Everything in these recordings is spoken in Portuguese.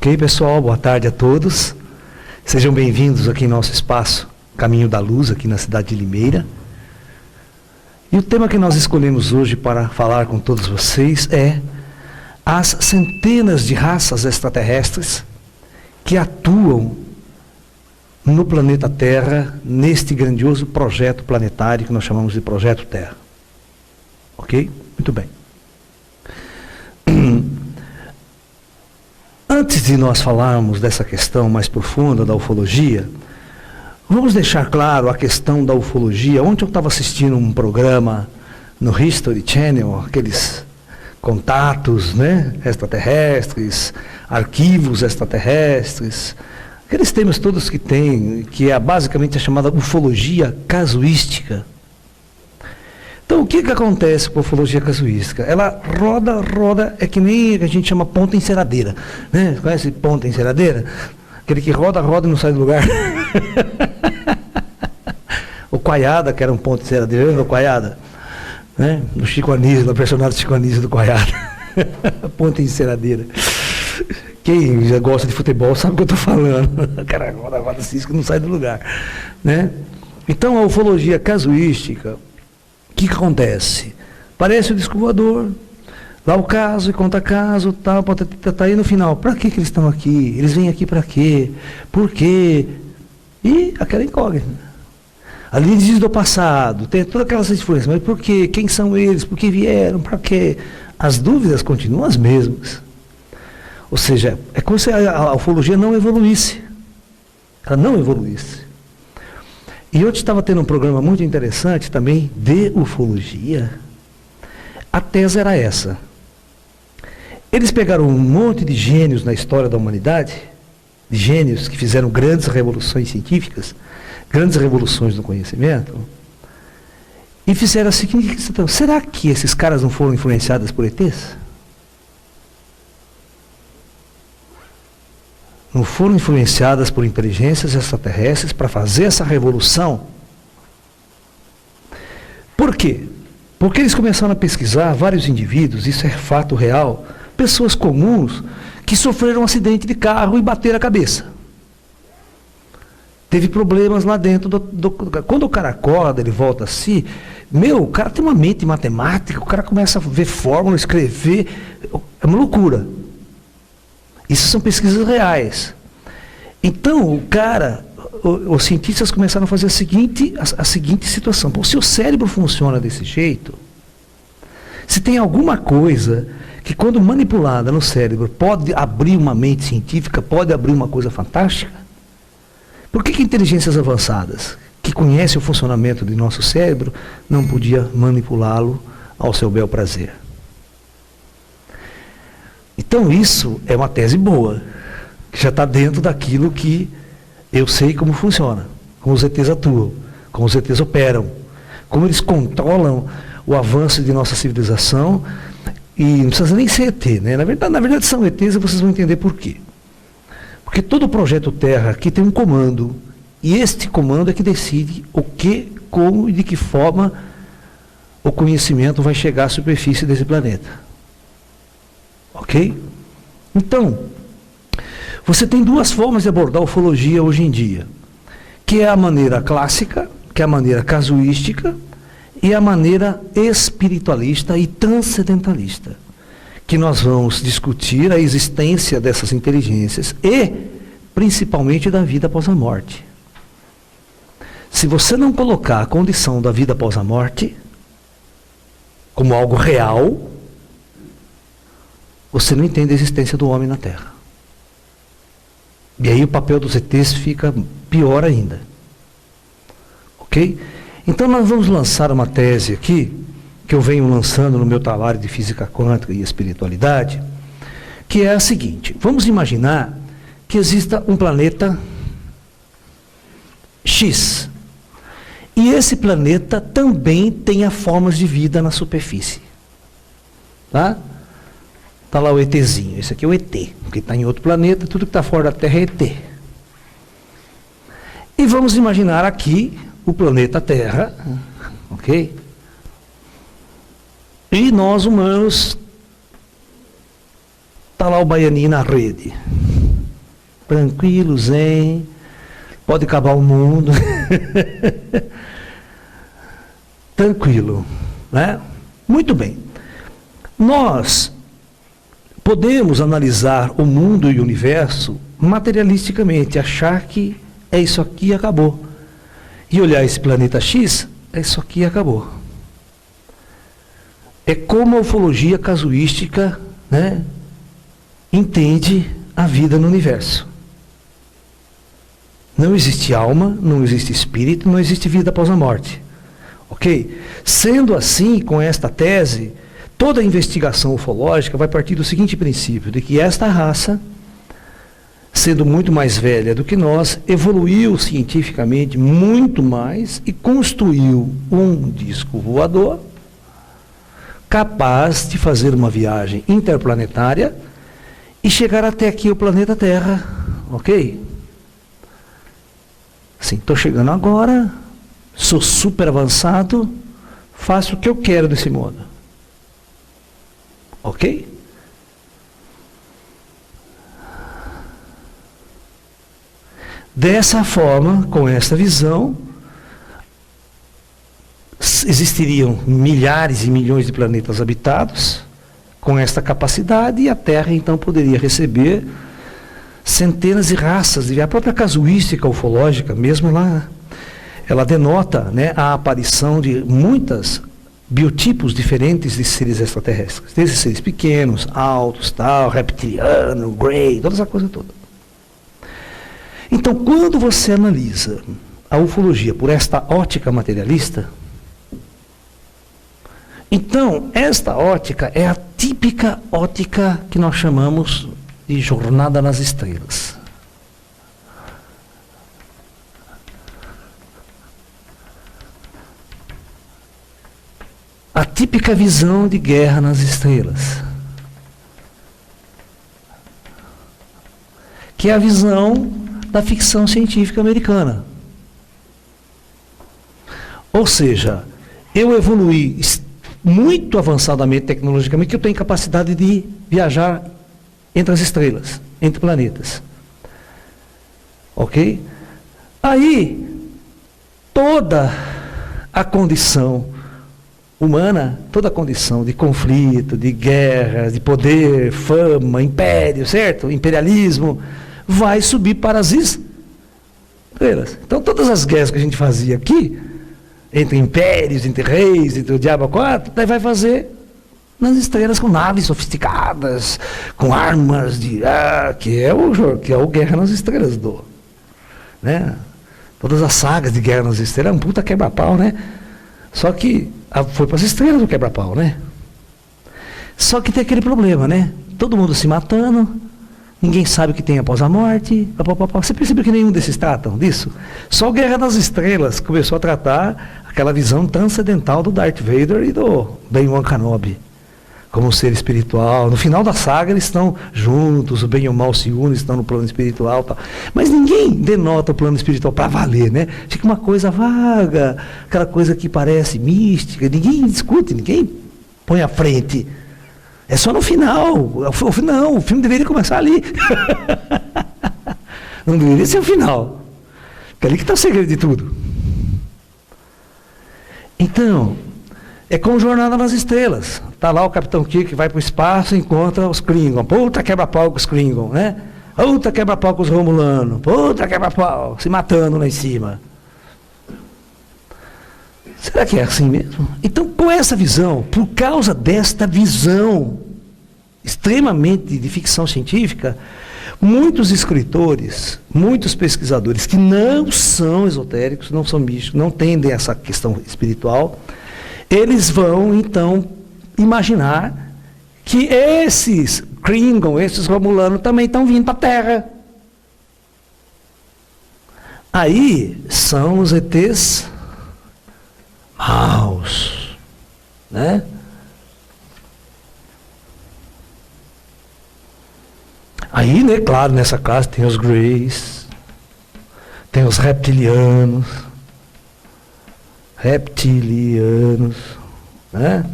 Ok, pessoal? Boa tarde a todos. Sejam bem-vindos aqui em nosso espaço Caminho da Luz, aqui na cidade de Limeira. E o tema que nós escolhemos hoje para falar com todos vocês é as centenas de raças extraterrestres que atuam no planeta Terra, neste grandioso projeto planetário que nós chamamos de Projeto Terra. Ok? Muito bem. Antes de nós falarmos dessa questão mais profunda da ufologia, vamos deixar claro a questão da ufologia. Ontem eu estava assistindo um programa no History Channel, aqueles contatos, né, extraterrestres, arquivos extraterrestres, aqueles temas todos que tem, que é basicamente a chamada ufologia casuística. Então, o que acontece com a ufologia casuística? Ela roda, é que nem a gente chama ponta enceradeira. Né? Conhece ponta enceradeira? Aquele que roda e não sai do lugar. O Coiada, que era um ponto enceradeira, lembra o Coiada? Né? Do Chico Anísio, do personagem Chico Anísio do Coiada. Ponta enceradeira. Quem já gosta de futebol sabe o que eu estou falando. O cara roda, cisca e não sai do lugar. Né? Então, a ufologia casuística, o que acontece? Parece o disco voador, dá o caso e conta caso, tal, tá aí no final. Para que eles estão aqui? Eles vêm aqui para quê? Por quê? E aquela incógnita. Ali eles dizem do passado, tem todas aquelas influências, mas por quê? Quem são eles? Por que vieram? Para quê? As dúvidas continuam as mesmas. Ou seja, é como se a ufologia não evoluísse. Ela não evoluísse. E hoje estava tendo um programa muito interessante também de ufologia. A tese era essa. Eles pegaram um monte de gênios na história da humanidade, de gênios que fizeram grandes revoluções científicas, grandes revoluções no conhecimento, e fizeram a seguinte questão: será que esses caras não foram influenciados por ETs? Não foram influenciadas por inteligências extraterrestres para fazer essa revolução? Por quê? Porque eles começaram a pesquisar vários indivíduos, isso é fato real, pessoas comuns que sofreram um acidente de carro e bateram a cabeça. Teve problemas lá dentro quando o cara acorda, ele volta assim, o cara tem uma mente matemática, o cara começa a ver fórmula, escrever, é uma loucura. Isso são pesquisas reais. Então, os cientistas começaram a fazer a seguinte situação. Bom, se o cérebro funciona desse jeito, se tem alguma coisa que quando manipulada no cérebro pode abrir uma mente científica, pode abrir uma coisa fantástica, por que inteligências avançadas, que conhecem o funcionamento do nosso cérebro, não podia manipulá-lo ao seu bel prazer? Então isso é uma tese boa, que já está dentro daquilo que eu sei como funciona, como os ETs atuam, como os ETs operam, como eles controlam o avanço de nossa civilização, e não precisa nem ser ET, né? Na verdade são ETs e vocês vão entender por quê. Porque todo o projeto Terra aqui tem um comando, e este comando é que decide o que, como e de que forma o conhecimento vai chegar à superfície desse planeta. Ok? Então, você tem duas formas de abordar a ufologia hoje em dia, que é a maneira clássica, que é a maneira casuística, e a maneira espiritualista e transcendentalista, que nós vamos discutir a existência dessas inteligências e, principalmente, da vida após a morte. Se você não colocar a condição da vida após a morte como algo real, você não entende a existência do homem na Terra. E aí o papel dos ETs fica pior ainda. Ok? Então nós vamos lançar uma tese aqui, que eu venho lançando no meu trabalho de física quântica e espiritualidade, que é a seguinte: vamos imaginar que exista um planeta X. E esse planeta também tenha formas de vida na superfície. Tá? Está lá o ETzinho, esse aqui é o ET, porque está em outro planeta, tudo que está fora da Terra é ET. E vamos imaginar aqui o planeta Terra, ok? E nós humanos, está lá o baianinho na rede. tranquilo, zen, pode acabar o mundo. Tranquilo, né? Muito bem. Nós podemos analisar o mundo e o universo materialisticamente, achar que é isso aqui e acabou. E olhar esse planeta X, é isso aqui e acabou. É como a ufologia casuística, né, entende a vida no universo. Não existe alma, não existe espírito, não existe vida após a morte. Ok? Sendo assim, com esta tese, toda a investigação ufológica vai partir do seguinte princípio, de que esta raça, sendo muito mais velha do que nós, evoluiu cientificamente muito mais e construiu um disco voador capaz de fazer uma viagem interplanetária e chegar até aqui o planeta Terra, ok? Sim, estou chegando agora, sou super avançado, faço o que eu quero desse mundo. Ok? Dessa forma, com essa visão, existiriam milhares e milhões de planetas habitados com esta capacidade e a Terra então poderia receber centenas de raças. A própria casuística ufológica mesmo, ela denota, né, a aparição de muitos biotipos diferentes de seres extraterrestres. Desde seres pequenos, altos, tal, reptiliano, grey, toda essa coisa toda. Então, quando você analisa a ufologia por esta ótica materialista, então, esta ótica é a típica ótica que nós chamamos de jornada nas estrelas. A típica visão de guerra nas estrelas. Que é a visão da ficção científica americana. Ou seja, eu evoluí muito avançadamente tecnologicamente, que eu tenho capacidade de viajar entre as estrelas, entre planetas. Ok? Aí, toda a condição humana, toda a condição de conflito, de guerra, de poder, fama, império, certo? Imperialismo, vai subir para as estrelas. Então, todas as guerras que a gente fazia aqui, entre impérios, entre reis, entre o diabo 4, daí vai fazer nas estrelas com naves sofisticadas, com armas que é o Guerra nas Estrelas né? Todas as sagas de Guerra nas Estrelas é um puta quebra-pau, né? Só que foi para as estrelas o quebra-pau, né? Só que tem aquele problema, né? Todo mundo se matando, ninguém sabe o que tem após a morte. Você percebeu que nenhum desses tratam disso? Só o Guerra nas Estrelas começou a tratar aquela visão transcendental do Darth Vader e do Ben-Wan Kenobi, como um ser espiritual. No final da saga eles estão juntos, o bem e o mal se unem, estão no plano espiritual, tal. Mas ninguém denota o plano espiritual para valer, né? Fica uma coisa vaga, aquela coisa que parece mística, ninguém discute, ninguém põe à frente. É só no final. Não, o filme deveria começar ali. Não deveria ser o final. É ali que está o segredo de tudo. Então, é como Jornada nas Estrelas. Está lá o Capitão Kirk, vai para o espaço e encontra os Klingon. Puta quebra-pau com os Klingon, né? Puta quebra-pau com os Romulanos. Puta quebra-pau, se matando lá em cima. Será que é assim mesmo? Então, com essa visão, por causa desta visão extremamente de ficção científica, muitos escritores, muitos pesquisadores que não são esotéricos, não são místicos, não tendem a essa questão espiritual, eles vão, então, imaginar que esses Klingon, esses Romulanos, também estão vindo para a Terra. Aí são os ETs maus, né? Aí, né, claro, nessa classe tem os Greys, tem os reptilianos, né?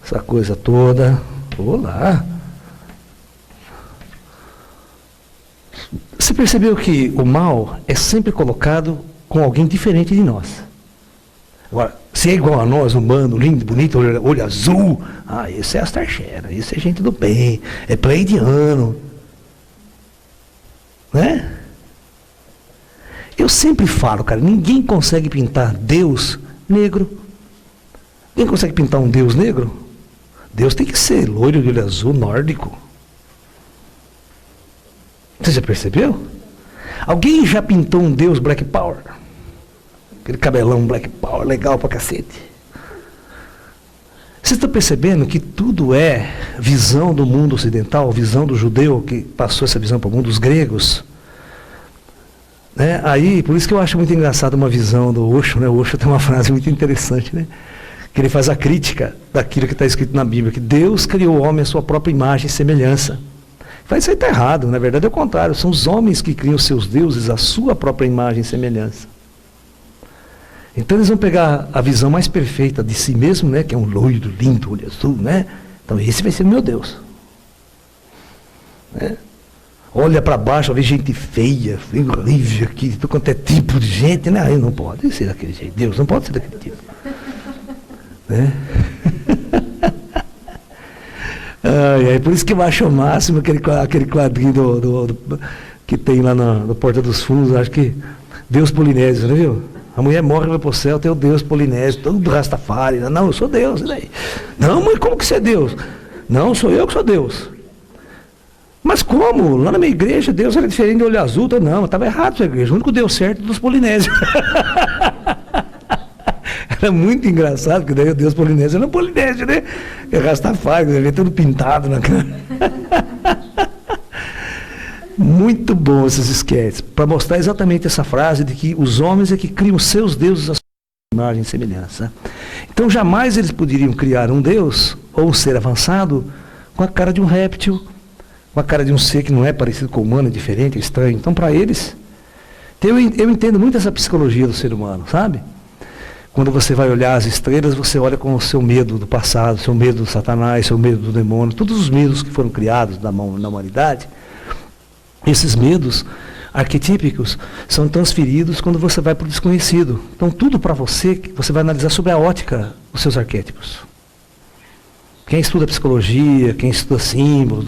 Essa coisa toda. Olá. Você percebeu que o mal é sempre colocado com alguém diferente de nós. Agora, se é igual a nós, humano, lindo, bonito, olho azul, esse é Astarchera, esse é gente do bem, é pleidiano. Né? Eu sempre falo, cara, ninguém consegue pintar Deus negro. Ninguém consegue pintar um Deus negro? Deus tem que ser loiro de olho azul, nórdico. Você já percebeu? Alguém já pintou um Deus Black Power? Aquele cabelão Black Power, legal pra cacete. Você está percebendo que tudo é visão do mundo ocidental, visão do judeu que passou essa visão para o mundo, dos gregos? Né? Aí, por isso que eu acho muito engraçado uma visão do Osho, né? O Osho tem uma frase muito interessante, né? Que ele faz a crítica daquilo que está escrito na Bíblia, que Deus criou o homem à sua própria imagem e semelhança. Mas isso aí está errado, na verdade é o contrário, são os homens que criam seus deuses à sua própria imagem e semelhança. Então eles vão pegar a visão mais perfeita de si mesmo, né? Que é um loiro, lindo, olho azul, né? Então esse vai ser o meu Deus. Né? Olha para baixo, vê gente feia, horrível aqui, tudo quanto é tipo de gente, né? Aí não pode ser daquele jeito, Deus não pode ser daquele tipo. Né? Por isso que eu acho o máximo aquele quadrinho que tem lá na Porta dos Fundos, acho que Deus Polinésio, não viu? A mulher morre e vai para o céu, tem o Deus Polinésio, todo Rastafari. Não, eu sou Deus. Daí? Não, mas como que você é Deus? Não, sou eu que sou Deus. Mas como? Lá na minha igreja, Deus era diferente de olho azul. Não, estava errado sua igreja. O único Deus certo é dos Polinésios. Era muito engraçado, porque daí o Deus Polinésio era Polinésio, né? É Rastafari, ele tudo pintado na cara. Muito bom esses esquetes, para mostrar exatamente essa frase de que os homens é que criam seus deuses à sua imagem e semelhança. Então jamais eles poderiam criar um deus ou um ser avançado com a cara de um réptil, com a cara de um ser que não é parecido com o humano, é diferente, é estranho. Então para eles, eu entendo muito essa psicologia do ser humano, sabe? Quando você vai olhar as estrelas, você olha com o seu medo do passado, seu medo do Satanás, seu medo do demônio, todos os medos que foram criados na humanidade. Esses medos arquetípicos são transferidos quando você vai para o desconhecido. Então tudo para você vai analisar sobre a ótica dos seus arquétipos. Quem estuda psicologia, quem estuda símbolos,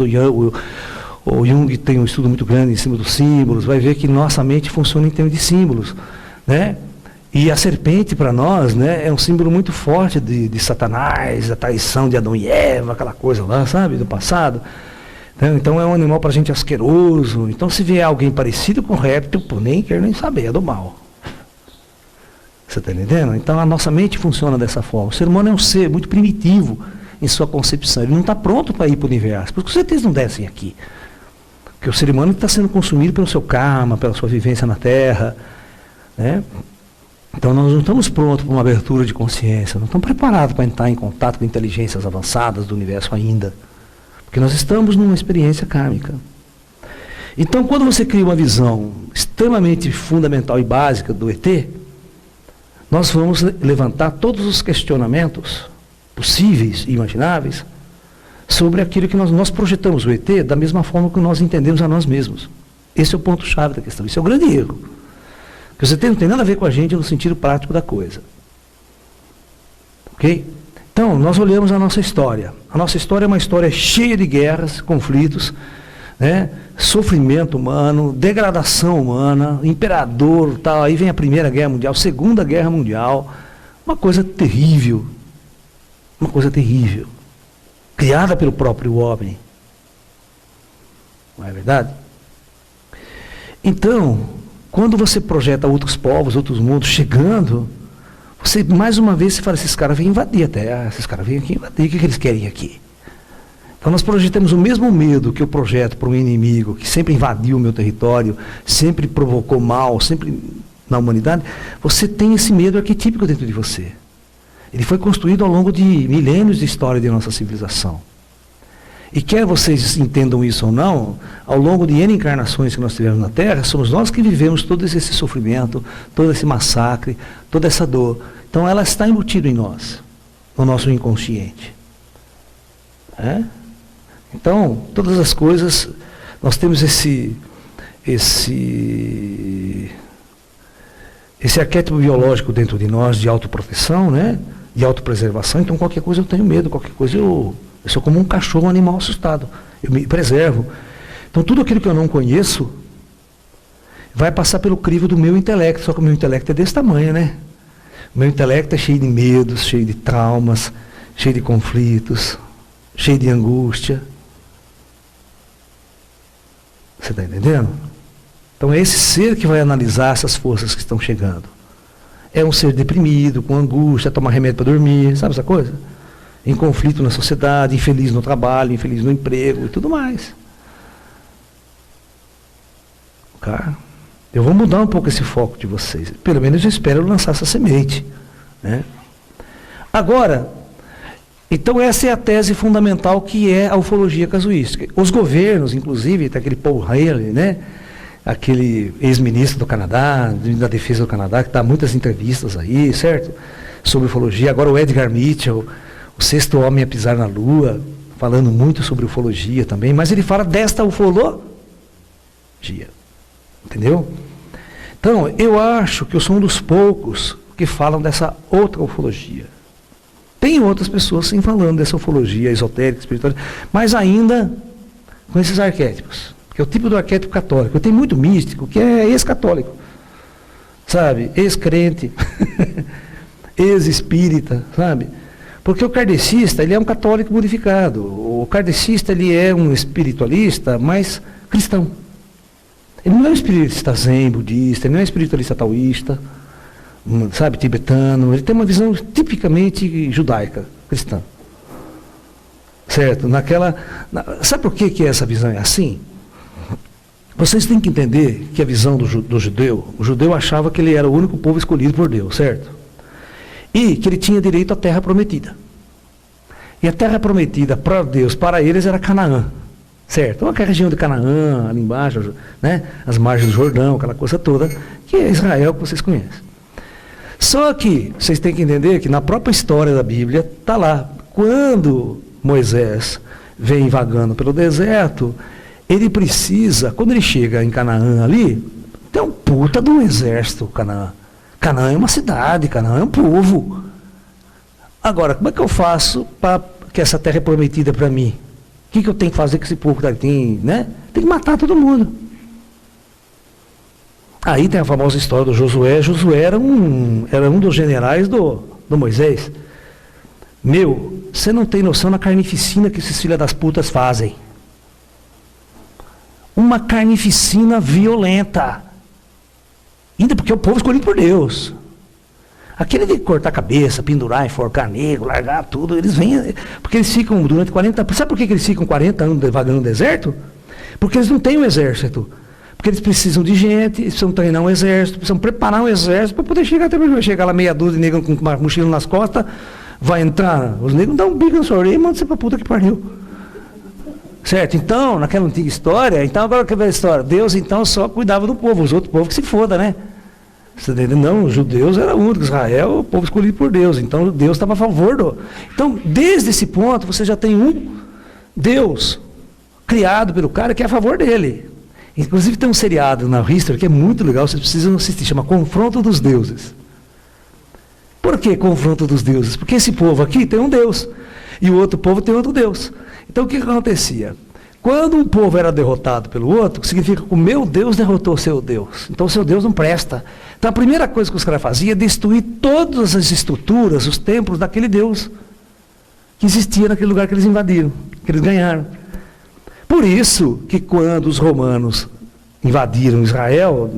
o Jung tem um estudo muito grande em cima dos símbolos, vai ver que nossa mente funciona em termos de símbolos. Né? E a serpente para nós, né, é um símbolo muito forte de Satanás, da traição de Adão e Eva, aquela coisa lá, sabe, do passado. Então é um animal para a gente asqueroso. Então se vier alguém parecido com réptil, nem quero nem saber, é do mal. Você está entendendo? Então a nossa mente funciona dessa forma. O ser humano é um ser muito primitivo em sua concepção. Ele não está pronto para ir para o universo. Por que vocês não descem aqui? Porque o ser humano está sendo consumido pelo seu karma, pela sua vivência na Terra. Né? Então nós não estamos prontos para uma abertura de consciência. Não estamos preparados para entrar em contato com inteligências avançadas do universo ainda. Porque nós estamos numa experiência kármica. Então, quando você cria uma visão extremamente fundamental e básica do ET, nós vamos levantar todos os questionamentos possíveis e imagináveis sobre aquilo que nós projetamos o ET da mesma forma que nós entendemos a nós mesmos. Esse é o ponto-chave da questão. Esse é o grande erro. Porque o ET não tem nada a ver com a gente no sentido prático da coisa. Ok? Então, nós olhamos a nossa história. A nossa história é uma história cheia de guerras, conflitos, né? Sofrimento humano, degradação humana, imperador, tal. Aí vem a Primeira Guerra Mundial, Segunda Guerra Mundial, uma coisa terrível, criada pelo próprio homem. Não é verdade? Então, quando você projeta outros povos, outros mundos chegando, você, mais uma vez, você fala, esses caras vêm invadir a Terra, esses caras vêm aqui invadir, o que eles querem aqui? Então nós projetamos o mesmo medo que eu projeto para um inimigo, que sempre invadiu o meu território, sempre provocou mal, sempre na humanidade. Você tem esse medo arquetípico dentro de você. Ele foi construído ao longo de milênios de história de nossa civilização. E quer vocês entendam isso ou não, ao longo de N encarnações que nós tivemos na Terra, somos nós que vivemos todo esse sofrimento, todo esse massacre, toda essa dor. Então ela está embutida em nós, no nosso inconsciente. Então, todas as coisas, nós temos esse arquétipo biológico dentro de nós de autoproteção, né? De autopreservação. Então qualquer coisa eu tenho medo, qualquer coisa eu sou como um cachorro, um animal assustado. Eu me preservo. Então tudo aquilo que eu não conheço vai passar pelo crivo do meu intelecto, só que o meu intelecto é desse tamanho, né? O meu intelecto é cheio de medos, cheio de traumas, cheio de conflitos, cheio de angústia. Você está entendendo? Então é esse ser que vai analisar essas forças que estão chegando. É um ser deprimido, com angústia, toma remédio para dormir, sabe essa coisa? Em conflito na sociedade, infeliz no trabalho, infeliz no emprego e tudo mais. Cara, eu vou mudar um pouco esse foco de vocês. Pelo menos eu espero lançar essa semente, né? Agora, então essa é a tese fundamental que é a ufologia casuística. Os governos, inclusive, tem aquele Paul Haley, né? Aquele ex-ministro do Canadá, da defesa do Canadá, que dá muitas entrevistas aí, certo? Sobre ufologia. Agora o Edgar Mitchell, o sexto homem a pisar na Lua, falando muito sobre ufologia também, mas ele fala desta ufologia. Entendeu? Então, eu acho que eu sou um dos poucos que falam dessa outra ufologia. Tem outras pessoas sim falando dessa ufologia esotérica, espiritual, mas ainda com esses arquétipos, que é o tipo do arquétipo católico. Tem muito místico que é ex-católico, sabe? Ex-crente, ex-espírita, sabe? Porque o kardecista, ele é um católico modificado. O kardecista, ele é um espiritualista, mas cristão. Ele não é um espiritualista zen, budista, ele não é um espiritualista taoísta, sabe, tibetano. Ele tem uma visão tipicamente judaica, cristã. Certo? Sabe por que essa visão é assim? Vocês têm que entender que a visão do judeu, o judeu achava que ele era o único povo escolhido por Deus, certo? E que ele tinha direito à terra prometida. E a terra prometida para Deus, para eles, era Canaã. Certo? Aquela região de Canaã, ali embaixo, né? As margens do Jordão, aquela coisa toda, que é Israel que vocês conhecem. Só que vocês têm que entender que na própria história da Bíblia, está lá, quando Moisés vem vagando pelo deserto, ele precisa, quando ele chega em Canaã ali, tem um puta de um exército, Canaã. Canaã é uma cidade, Canaã é um povo. Agora, como é que eu faço para que essa terra é prometida para mim? O que eu tenho que fazer com esse povo que tem, né? Tem que matar todo mundo. Aí tem a famosa história do Josué. Josué era um dos generais do Moisés. Meu, você não tem noção da carnificina que esses filhos das putas fazem. Uma carnificina violenta. Ainda porque é o povo escolhido por Deus. Aquele de cortar a cabeça, pendurar, enforcar negro, largar tudo, eles vêm, porque eles ficam durante 40 anos. Sabe por que eles ficam 40 anos vagando no deserto? Porque eles não têm um exército. Porque eles precisam de gente, eles precisam treinar um exército, precisam preparar um exército para poder chegar até o chegar lá meia dúzia de negro com uma mochila nas costas, vai entrar, os negros dão um bico na sua orelha e mandam você para puta que pariu. Certo? Então, naquela antiga história, então agora que é a história, Deus então só cuidava do povo, os outros povos que se foda, né? Não, os judeus eram únicos, Israel, o povo escolhido por Deus, então Deus estava a favor do... Então, desde esse ponto, você já tem um Deus criado pelo cara que é a favor dele. Inclusive tem um seriado na History que é muito legal, vocês precisam assistir, chama Confronto dos Deuses. Por que Confronto dos Deuses? Porque esse povo aqui tem um Deus, e o outro povo tem outro Deus. Então o que acontecia? Quando um povo era derrotado pelo outro, significa que o meu Deus derrotou o seu Deus. Então o seu Deus não presta. Então a primeira coisa que os caras faziam é destruir todas as estruturas, os templos daquele Deus que existia naquele lugar que eles invadiram, que eles ganharam. Por isso que quando os romanos invadiram Israel,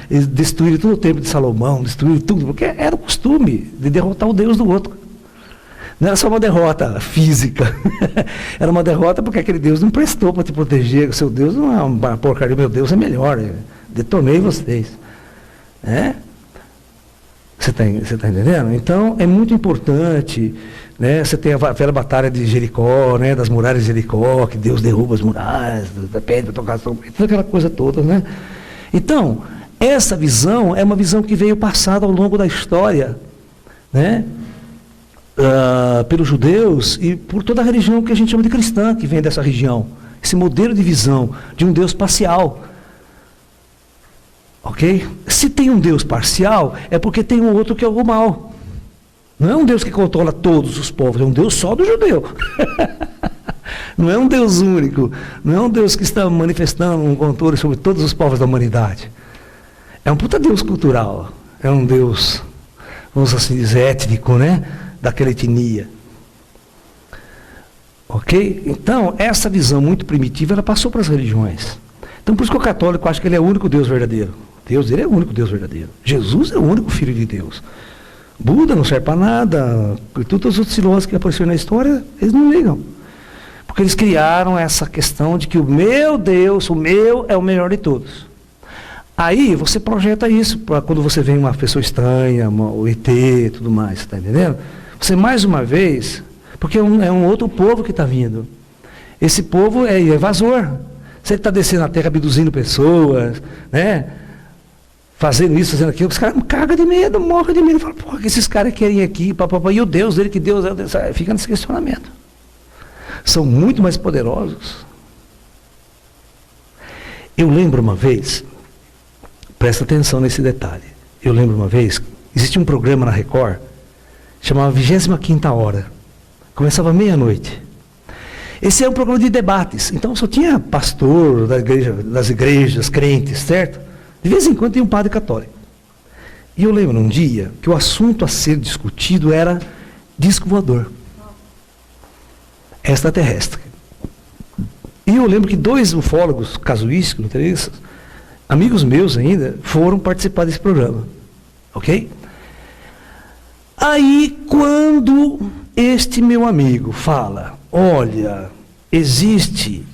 eles destruíram todo o templo de Salomão, destruíram tudo, porque era o costume de derrotar o Deus do outro. Não era só uma derrota física, era uma derrota porque aquele Deus não prestou para te proteger, o seu Deus não é uma porcaria, meu Deus é melhor, detonei vocês. Você está entendendo? Então é muito importante, né? Você tem a velha batalha de Jericó, né? Das muralhas de Jericó, que Deus derruba as muralhas, pede para tocar toda aquela coisa toda, né? Então, essa visão é uma visão que veio passada ao longo da história, né? Pelos judeus e por toda a religião que a gente chama de cristã, que vem dessa região. Esse modelo de visão de um Deus parcial, Ok? Se tem um Deus parcial, é porque tem um outro que é o mal. Não é um Deus que controla todos os povos, é um Deus só do judeu. Não é um Deus único, não é um Deus que está manifestando um controle sobre todos os povos da humanidade. É um puta Deus cultural, é um Deus, vamos assim dizer, étnico, né? Daquela etnia. Ok? Então, essa visão muito primitiva, ela passou para as religiões. Então, por isso que o católico acha que ele é o único Deus verdadeiro. Deus, ele é o único Deus verdadeiro. Jesus é o único Filho de Deus. Buda não serve para nada, e todos os outros filósofos que apareceram na história, eles não ligam. Porque eles criaram essa questão de que o meu Deus, o meu, é o melhor de todos. Aí você projeta isso para quando você vê uma pessoa estranha, o ET, tudo mais, está entendendo? Você mais uma vez, porque é um outro povo que está vindo. Esse povo é invasor. Se ele está descendo na terra abduzindo pessoas, né? Fazendo isso, fazendo aquilo, os caras cagam de medo, morrem de medo. Falam, porra, que esses caras querem aqui, papapá, e o Deus dele, que Deus é, fica nesse questionamento. São muito mais poderosos. Eu lembro uma vez, presta atenção nesse detalhe, eu lembro uma vez, existia um programa na Record, chamava 25ª Hora, começava meia-noite. Esse é um programa de debates, então só tinha pastor das igrejas, crentes, certo? De vez em quando tem um padre católico. E eu lembro um dia que o assunto a ser discutido era disco voador. Extraterrestre. E eu lembro que 2 ufólogos casuísticos, amigos meus ainda, foram participar desse programa. Ok? Aí, quando este meu amigo fala, olha, existe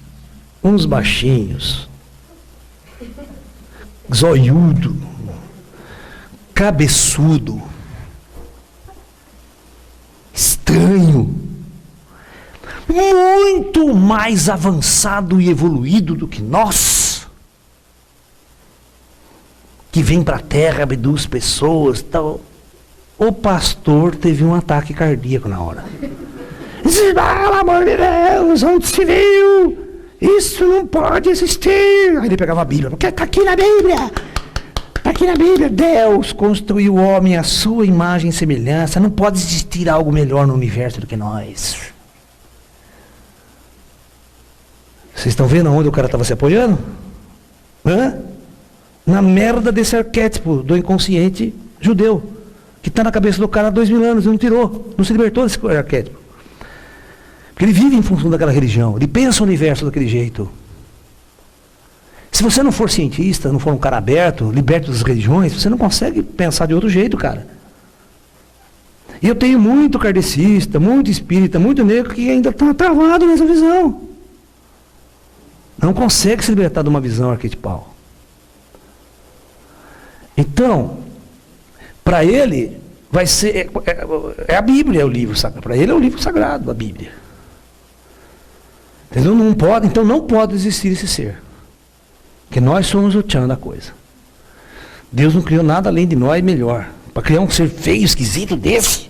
uns baixinhos, zoiudo, cabeçudo, estranho, muito mais avançado e evoluído do que nós, que vem para a terra, abduz pessoas, tal. O pastor teve um ataque cardíaco na hora. Disse, pelo amor de Deus, onde se viu? Isso não pode existir. Aí ele pegava a Bíblia, porque está aqui na Bíblia. Está aqui na Bíblia. Deus construiu o homem à sua imagem e semelhança. Não pode existir algo melhor no universo do que nós. Vocês estão vendo onde o cara estava se apoiando? Hã? Na merda desse arquétipo do inconsciente judeu, que está na cabeça do cara há 2000 anos e não tirou, não se libertou desse arquétipo. Porque ele vive em função daquela religião, ele pensa o universo daquele jeito. Se você não for cientista, não for um cara aberto, liberto das religiões, você não consegue pensar de outro jeito, cara. E eu tenho muito kardecista, muito espírita, muito negro que ainda está travado nessa visão. Não consegue se libertar de uma visão arquetipal. Então, para ele, vai ser. É a Bíblia, é o livro sagrado. Para ele é o livro sagrado, a Bíblia. Entendeu? Não pode, então não pode existir esse ser. Porque nós somos o tchan da coisa. Deus não criou nada além de nós melhor. Para criar um ser feio, esquisito desse.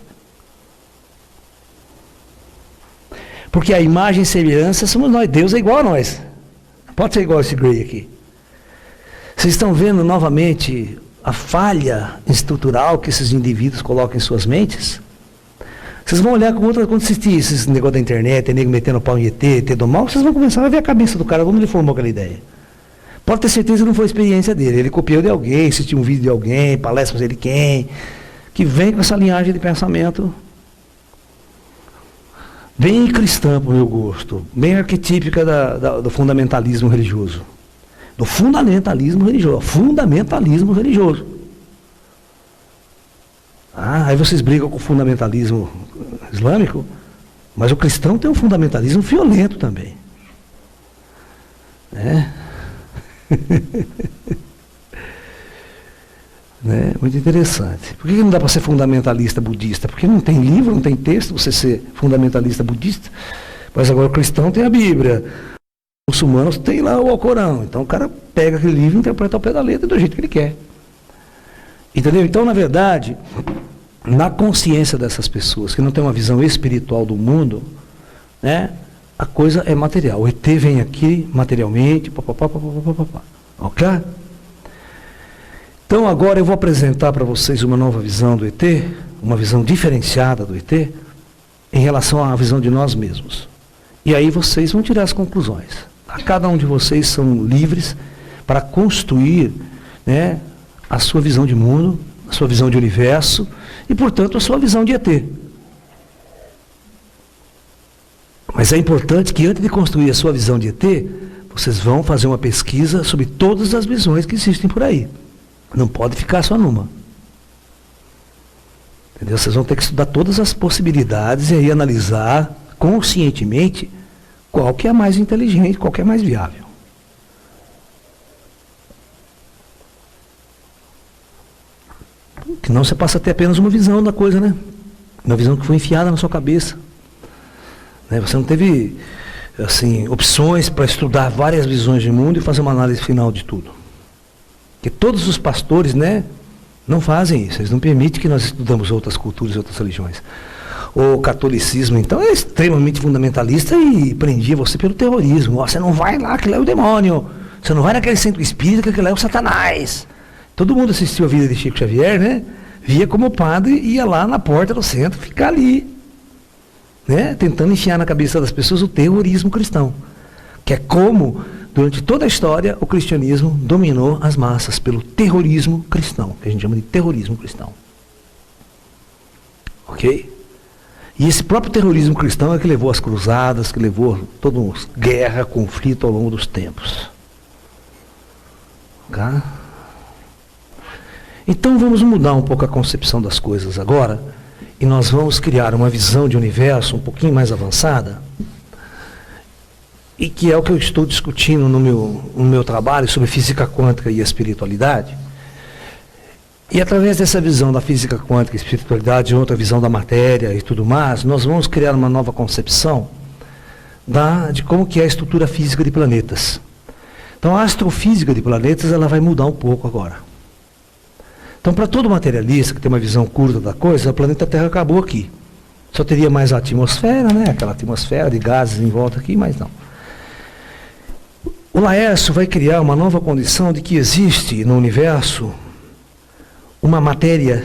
Porque a imagem e semelhança somos nós. Deus é igual a nós. Pode ser igual esse Grey aqui. Vocês estão vendo novamente a falha estrutural que esses indivíduos colocam em suas mentes? Vocês vão olhar com outra, quando assistir esses negócios da internet, nego metendo pau em ET do mal, vocês vão começar a ver a cabeça do cara, como ele formou aquela ideia. Pode ter certeza que não foi a experiência dele. Ele copiou de alguém, assistiu um vídeo de alguém, palestra não sei de quem, que vem com essa linhagem de pensamento bem cristã para o meu gosto, bem arquetípica do fundamentalismo religioso. Do fundamentalismo religioso. Fundamentalismo religioso. Aí vocês brigam com o fundamentalismo islâmico, mas o cristão tem um fundamentalismo violento também. Né? Né? Muito interessante. Por que não dá para ser fundamentalista budista? Porque não tem livro, não tem texto você ser fundamentalista budista. Mas agora o cristão tem a Bíblia. Os muçulmanos têm lá o Alcorão. Então o cara pega aquele livro e interpreta ao pé da letra do jeito que ele quer. Entendeu? Então, na verdade, na consciência dessas pessoas que não têm uma visão espiritual do mundo, né, a coisa é material. O ET vem aqui materialmente, papapá, papapá, papapá. Ok? Então agora eu vou apresentar para vocês uma nova visão do ET, uma visão diferenciada do ET, em relação à visão de nós mesmos. E aí vocês vão tirar as conclusões. Cada um de vocês são livres para construir, né, a sua visão de mundo, a sua visão de universo e, portanto, a sua visão de ET. Mas é importante que antes de construir a sua visão de ET, vocês vão fazer uma pesquisa sobre todas as visões que existem por aí. Não pode ficar só numa. Entendeu? Vocês vão ter que estudar todas as possibilidades e aí analisar conscientemente qual que é a mais inteligente, qual que é a mais viável. Que não você passa a ter apenas uma visão da coisa, né? Uma visão que foi enfiada na sua cabeça. Né? Você não teve, assim, opções para estudar várias visões de mundo e fazer uma análise final de tudo. Porque todos os pastores, né, não fazem isso. Eles não permitem que nós estudamos outras culturas e outras religiões. O catolicismo, então, é extremamente fundamentalista e prendia você pelo terrorismo. Você não vai lá, que lá é o demônio. Você não vai naquele centro espírita, que lá é o Satanás. Todo mundo assistiu a vida de Chico Xavier, né? Via como o padre ia lá na porta do centro, ficar ali, né? Tentando enfiar na cabeça das pessoas o terrorismo cristão. Que é como, durante toda a história, o cristianismo dominou as massas pelo terrorismo cristão, que a gente chama de terrorismo cristão. Ok? E esse próprio terrorismo cristão é que levou as cruzadas, que levou toda uma guerra, conflito ao longo dos tempos. Ok? Então vamos mudar um pouco a concepção das coisas agora, e nós vamos criar uma visão de universo um pouquinho mais avançada, e que é o que eu estou discutindo no meu trabalho sobre física quântica e espiritualidade. E através dessa visão da física quântica e espiritualidade, outra visão da matéria e tudo mais, nós vamos criar uma nova concepção de como que é a estrutura física de planetas. Então a astrofísica de planetas ela vai mudar um pouco agora. Então para todo materialista que tem uma visão curta da coisa, o planeta Terra acabou aqui. Só teria mais a atmosfera, né? Aquela atmosfera de gases em volta aqui, mas não. O Laércio vai criar uma nova condição de que existe no universo uma matéria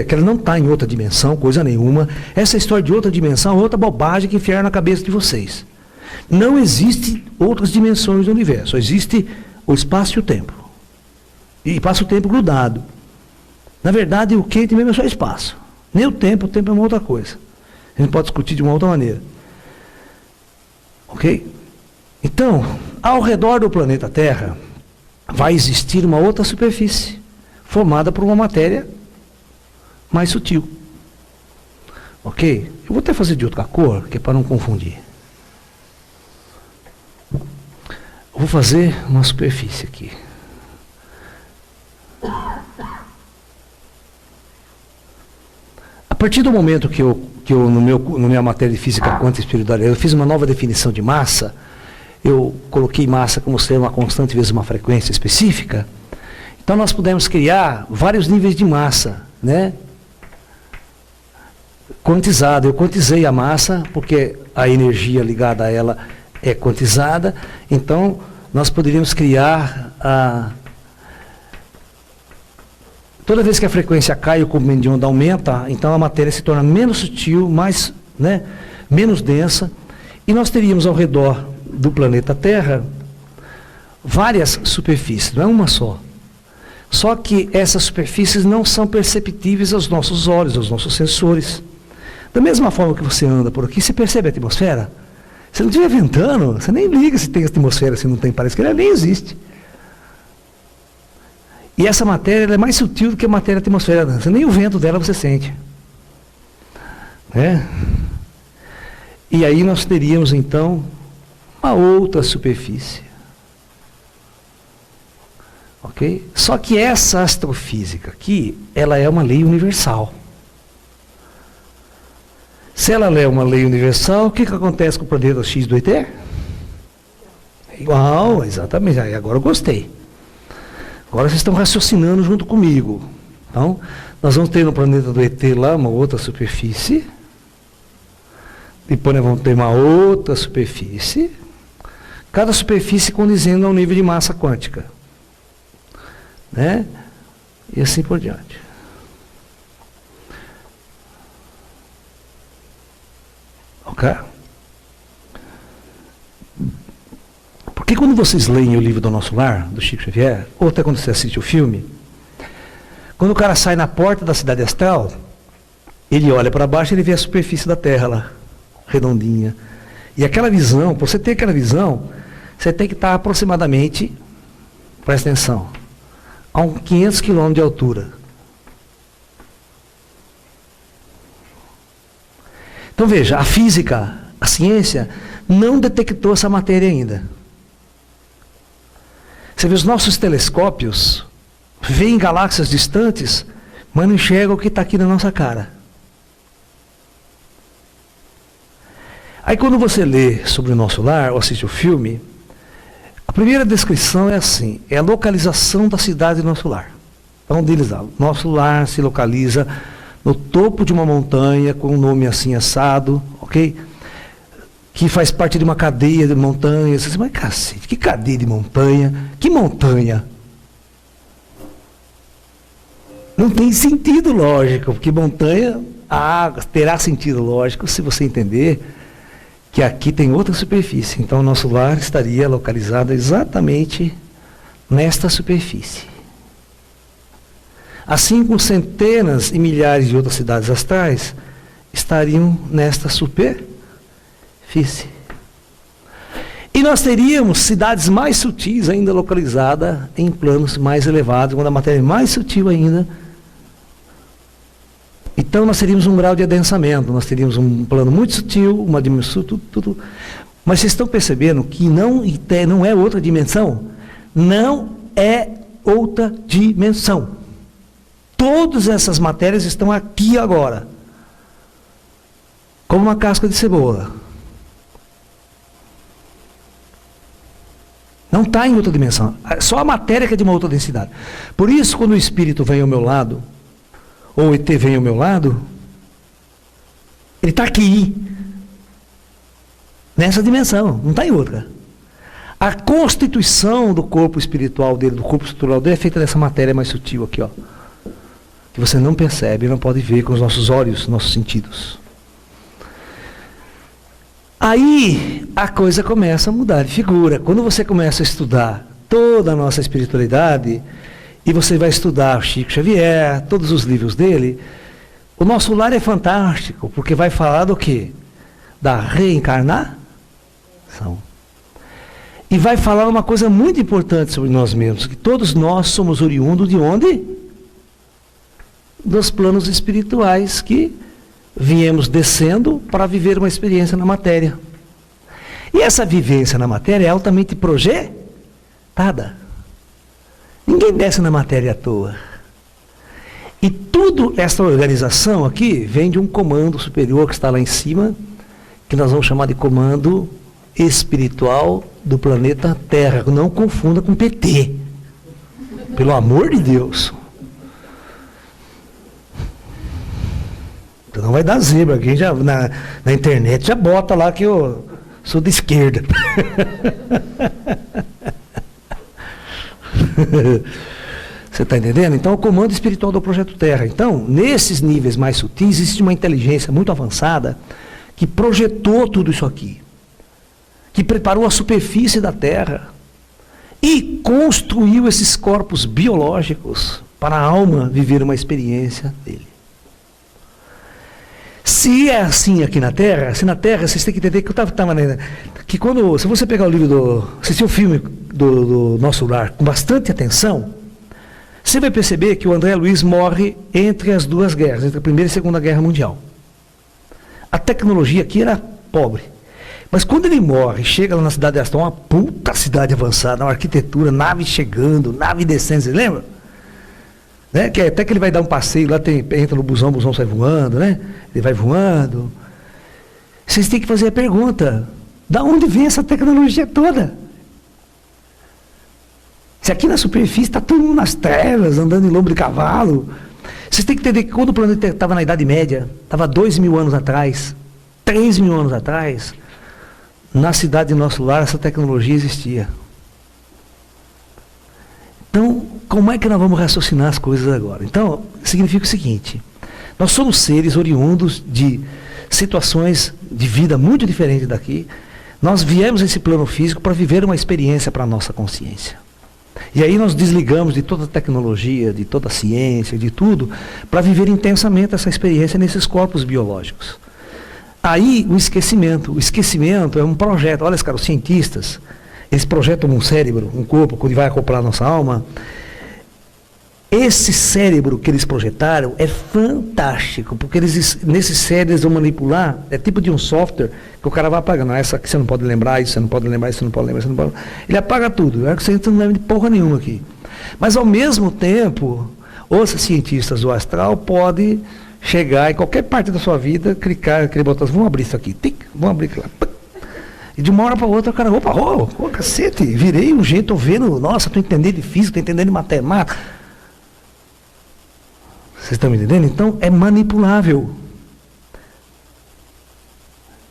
que ela não está em outra dimensão, coisa nenhuma. Essa história de outra dimensão é outra bobagem que enfiaram na cabeça de vocês. Não existe outras dimensões do universo, existe o espaço e o tempo. E passa o tempo grudado. Na verdade, o quente mesmo é só espaço. Nem o tempo é uma outra coisa. A gente pode discutir de uma outra maneira. Ok? Então, ao redor do planeta Terra, vai existir uma outra superfície, formada por uma matéria mais sutil. Ok? Eu vou até fazer de outra cor, que é para não confundir. Eu vou fazer uma superfície aqui. A partir do momento que eu na minha matéria de física quântica e espiritualidade, eu fiz uma nova definição de massa, eu coloquei massa como ser uma constante vezes uma frequência específica, então nós pudemos criar vários níveis de massa, né? Quantizada. Eu quantizei a massa, porque a energia ligada a ela é quantizada, então nós poderíamos criar toda vez que a frequência cai, o comprimento de onda aumenta, então a matéria se torna menos sutil, mais, né, menos densa, e nós teríamos ao redor do planeta Terra várias superfícies, não é uma só. Só que essas superfícies não são perceptíveis aos nossos olhos, aos nossos sensores. Da mesma forma que você anda por aqui, você percebe a atmosfera? Se não estiver ventando, você nem liga se tem atmosfera, se não tem, parece que ela nem existe. E essa matéria ela é mais sutil do que a matéria atmosférica. Nem o vento dela você sente. Né? E aí nós teríamos então uma outra superfície. Ok? Só que essa astrofísica aqui, ela é uma lei universal. Se ela é uma lei universal, o que acontece com o planeta X do ET? É igual, exatamente. Aí agora eu gostei. Agora vocês estão raciocinando junto comigo. Então, nós vamos ter no planeta do ET lá uma outra superfície. Depois nós vamos ter uma outra superfície. Cada superfície condizendo ao nível de massa quântica. né? E assim por diante. Ok? Porque quando vocês leem o livro do Nosso Lar, do Chico Xavier, ou até quando você assiste o filme, quando o cara sai na porta da cidade astral, ele olha para baixo e ele vê a superfície da Terra lá, redondinha. E aquela visão, para você ter aquela visão, você tem que estar aproximadamente, presta atenção, a uns 500 quilômetros de altura. Então veja, a física, a ciência, não detectou essa matéria ainda. Você vê os nossos telescópios, veem galáxias distantes, mas não enxergam o que está aqui na nossa cara. Aí quando você lê sobre o Nosso Lar, ou assiste o filme, a primeira descrição é assim, é a localização da cidade do Nosso Lar. Então diz lá, Nosso Lar se localiza no topo de uma montanha, com um nome assim assado, ok? Que faz parte de uma cadeia de montanhas. Você diz, mas cacete, que cadeia de montanha? Que montanha? Não tem sentido lógico, porque montanha, a água terá sentido lógico se você entender que aqui tem outra superfície. Então o Nosso Lar estaria localizado exatamente nesta superfície. Assim como centenas e milhares de outras cidades astrais estariam nesta superfície. E nós teríamos cidades mais sutis ainda localizadas em planos mais elevados, quando a matéria é mais sutil ainda. Então nós teríamos um grau de adensamento, nós teríamos um plano muito sutil, uma dimensão, tudo. Mas vocês estão percebendo que não é outra dimensão? Não é outra dimensão. Todas essas matérias estão aqui agora. Como uma casca de cebola. Não está em outra dimensão. Só a matéria que é de uma outra densidade. Por isso, quando o espírito vem ao meu lado, ou o ET vem ao meu lado, ele está aqui. Nessa dimensão, não está em outra. A constituição do corpo espiritual dele, do corpo estrutural dele, é feita dessa matéria mais sutil aqui, ó. Que você não percebe, não pode ver com os nossos olhos, nossos sentidos. Aí a coisa começa a mudar de figura. Quando você começa a estudar toda a nossa espiritualidade, e você vai estudar o Chico Xavier, todos os livros dele, o Nosso Lar é fantástico, porque vai falar do quê? Da reencarnação. E vai falar uma coisa muito importante sobre nós mesmos, que todos nós somos oriundos de onde? Dos planos espirituais que viemos descendo para viver uma experiência na matéria. E essa vivência na matéria é altamente projetada. Ninguém desce na matéria à toa. E tudo essa organização aqui vem de um comando superior que está lá em cima, que nós vamos chamar de comando espiritual do planeta Terra. Não confunda com PT. Pelo amor de Deus. Não vai dar zebra. Alguém já na internet já bota lá que eu sou de esquerda. Você está entendendo? Então, o comando espiritual do Projeto Terra. Então, nesses níveis mais sutis, existe uma inteligência muito avançada que projetou tudo isso aqui, que preparou a superfície da Terra e construiu esses corpos biológicos para a alma viver uma experiência dele. Se é assim aqui na Terra, se na Terra, vocês têm que entender que eu estava que quando, se você pegar o livro assistir o filme do Nosso Lar com bastante atenção, você vai perceber que o André Luiz morre entre as duas guerras, entre a Primeira e a Segunda Guerra Mundial. A tecnologia aqui era pobre. Mas quando ele morre, chega lá na cidade de Aston, uma puta cidade avançada, uma arquitetura, nave chegando, nave descendo, você lembra? Né? Que até que ele vai dar um passeio lá, entra no busão, o busão sai voando, né? Ele vai voando. Vocês têm que fazer a pergunta: da onde vem essa tecnologia toda? Se aqui na superfície está todo mundo nas trevas, andando em lombo de cavalo. Vocês têm que entender que quando o planeta estava na Idade Média, estava 2.000 anos atrás, 3.000 anos atrás, na cidade de Nosso Lar essa tecnologia existia. Então, como é que nós vamos raciocinar as coisas agora? Então, significa o seguinte: nós somos seres oriundos de situações de vida muito diferentes daqui. Nós viemos a esse plano físico para viver uma experiência para a nossa consciência. E aí nós desligamos de toda a tecnologia, de toda a ciência, de tudo, para viver intensamente essa experiência nesses corpos biológicos. Aí o esquecimento é um projeto. Olha, cara, os cientistas, eles projetam um cérebro, um corpo, quando vai acoplar a nossa alma. Esse cérebro que eles projetaram é fantástico, porque nesse cérebro eles vão manipular, é tipo de um software que o cara vai apagando. Essa aqui você não pode lembrar, isso você não pode lembrar, isso você não pode lembrar, isso você não pode. Ele apaga tudo, é que você não lembra de porra nenhuma aqui. Mas ao mesmo tempo, os cientistas do astral podem chegar em qualquer parte da sua vida, clicar aquele botão, vamos abrir isso aqui, vamos abrir aquilo lá. E de uma hora para outra o cara, opa, cacete, virei um jeito, tô vendo, nossa, tô entendendo de física, tô entendendo de matemática. Vocês estão me entendendo? Então, é manipulável.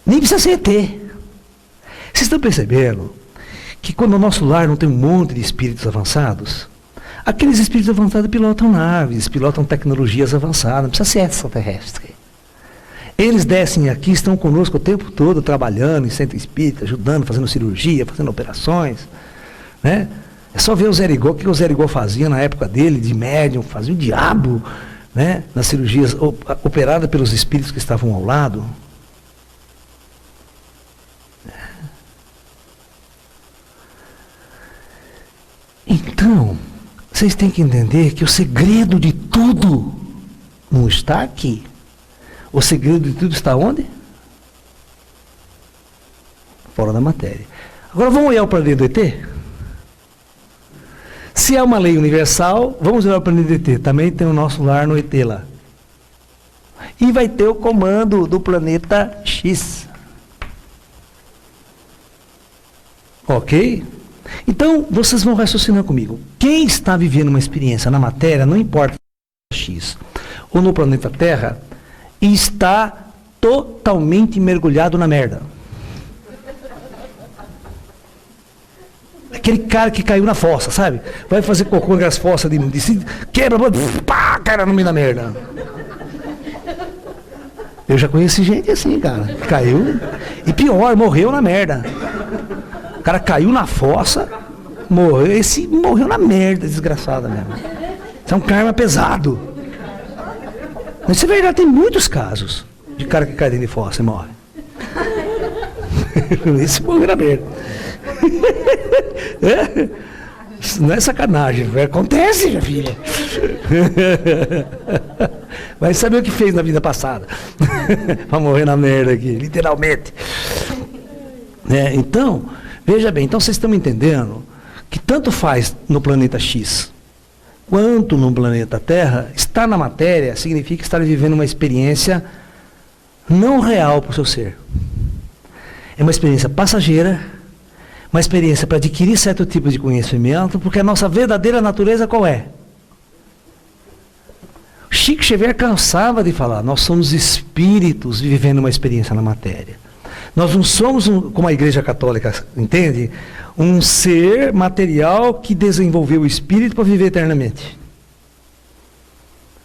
Nem precisa ser ET. Vocês estão percebendo que quando o nosso lar não tem um monte de espíritos avançados, aqueles espíritos avançados pilotam naves, pilotam tecnologias avançadas, não precisa ser extraterrestre. Eles descem aqui, estão conosco o tempo todo, trabalhando em centro espírita, ajudando, fazendo cirurgia, fazendo operações, né? É só ver o Zé Rigol, o que o Zé Rigol fazia na época dele, de médium, fazia o diabo, né, nas cirurgias operadas pelos espíritos que estavam ao lado. Então, vocês têm que entender que o segredo de tudo não está aqui. O segredo de tudo está onde? Fora da matéria. Agora vamos olhar o planeta do ET? Se é uma lei universal, vamos olhar o planeta do ET. Também tem o nosso lar no ET lá. E vai ter o comando do planeta X. Ok? Então, vocês vão raciocinar comigo. Quem está vivendo uma experiência na matéria, não importa X, ou no planeta Terra, está totalmente mergulhado na merda. Aquele cara que caiu na fossa, sabe? Vai fazer cocô nas fossas de quebra, pá, cara no meio da merda. Eu já conheci gente assim, cara. Caiu. E pior, morreu na merda. O cara caiu na fossa, morreu. Esse morreu na merda, desgraçado mesmo. Isso é um karma pesado. Mas isso é verdade, tem muitos casos de cara que cai dentro de fossa e morre. Esse morreu na merda. Isso não é sacanagem, acontece, minha filha. Vai saber o que fez na vida passada. Vai morrer na merda aqui, literalmente. Então, veja bem, então vocês estão entendendo que tanto faz no planeta X quanto no planeta Terra, estar na matéria significa estar vivendo uma experiência não real para o seu ser. É uma experiência passageira, uma experiência para adquirir certo tipo de conhecimento, porque a nossa verdadeira natureza qual é? Chico Xavier cansava de falar, nós somos espíritos vivendo uma experiência na matéria. Nós não somos, como a Igreja Católica entende, um ser material que desenvolveu o espírito para viver eternamente.